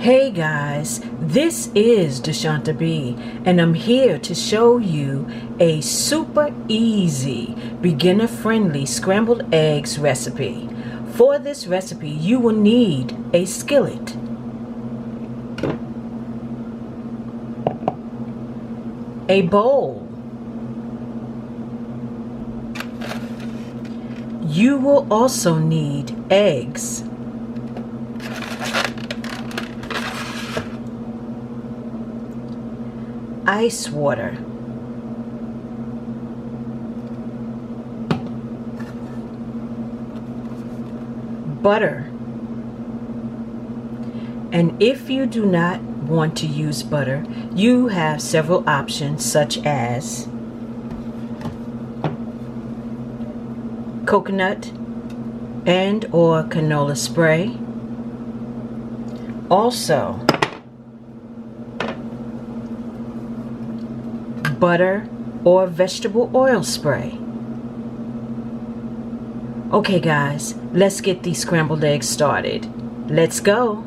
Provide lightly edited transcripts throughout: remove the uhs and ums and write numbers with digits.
Hey guys, this is DeSHANTA B, and I'm here to show you a super easy, beginner-friendly scrambled eggs recipe. For this recipe, you will need a skillet, a bowl. You will also need eggs, ice water, butter, and if you do not want to use butter, you have several options such as coconut and or canola spray, also butter or vegetable oil spray. Okay guys, let's get these scrambled eggs started. Let's go.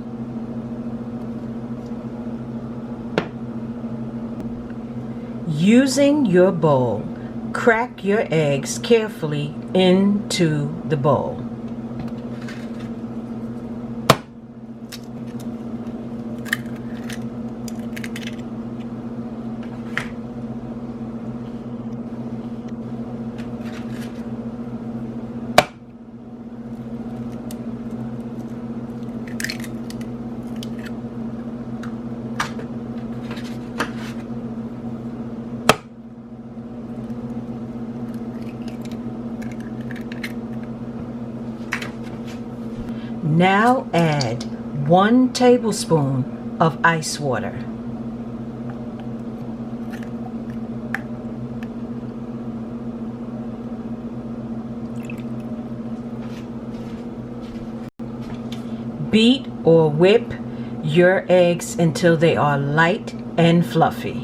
Using your bowl, crack your eggs carefully into the bowl. Now add 1 tablespoon of ice water. Beat or whip your eggs until they are light and fluffy.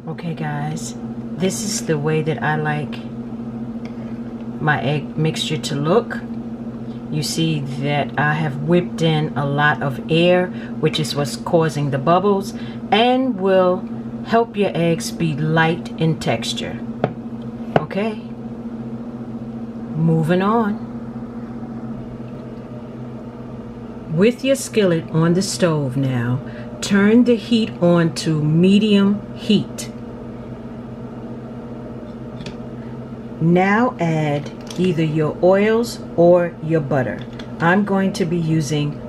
Okay guys, this is the way that I like my egg mixture to look. You see that I have whipped in a lot of air, which is what's causing the bubbles, and will help your eggs be light in texture. Okay, moving on. With your skillet on the stove now, turn the heat on to medium heat. Now add either your oils or your butter. I'm going to be using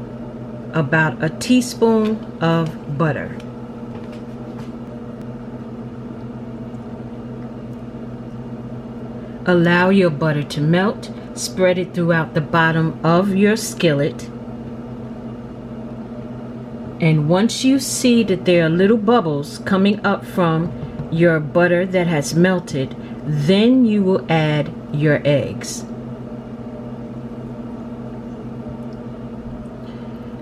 about a teaspoon of butter. Allow your butter to melt. Spread it throughout the bottom of your skillet. And once you see that there are little bubbles coming up from your butter that has melted, then you will add your eggs.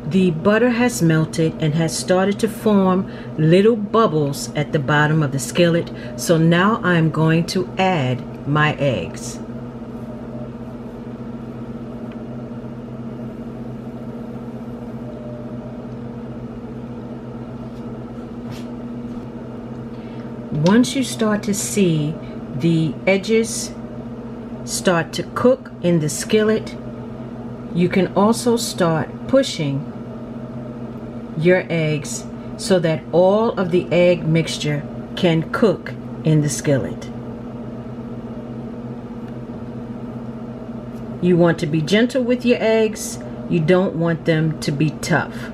The butter has melted and has started to form little bubbles at the bottom of the skillet, so now I'm going to add my eggs. Once you start to see the edges start to cook in the skillet, you can also start pushing your eggs so that all of the egg mixture can cook in the skillet. You want to be gentle with your eggs. You don't want them to be tough.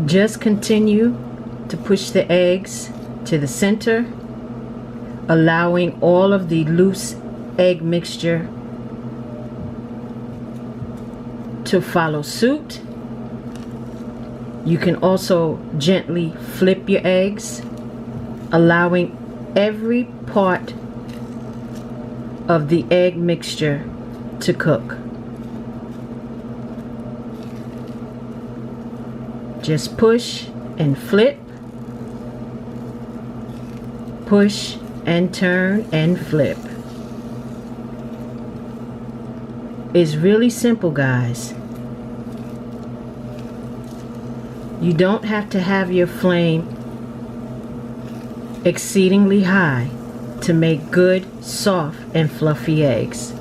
Just continue to push the eggs to the center, allowing all of the loose egg mixture to follow suit. You can also gently flip your eggs, allowing every part of the egg mixture to cook. Just push and flip, push and turn and flip. It's really simple, guys. You don't have to have your flame exceedingly high to make good, soft, and fluffy eggs.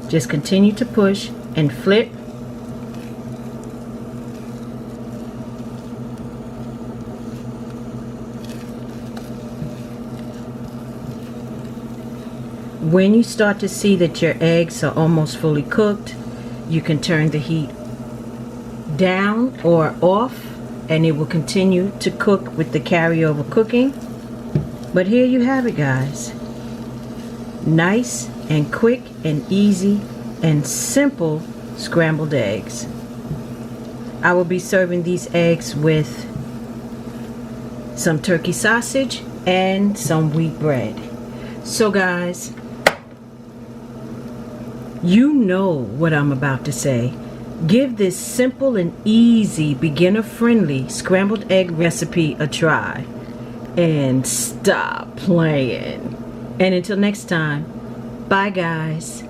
Just continue to push and flip. When you start to see that your eggs are almost fully cooked, you can turn the heat down or off, and it will continue to cook with the carryover cooking. But here you have it, guys. Nice and quick and easy and simple scrambled eggs. I will be serving these eggs with some turkey sausage and some wheat bread. So guys, you know what I'm about to say. Give this simple and easy, beginner-friendly scrambled egg recipe a try. And stop playing. And until next time, bye guys.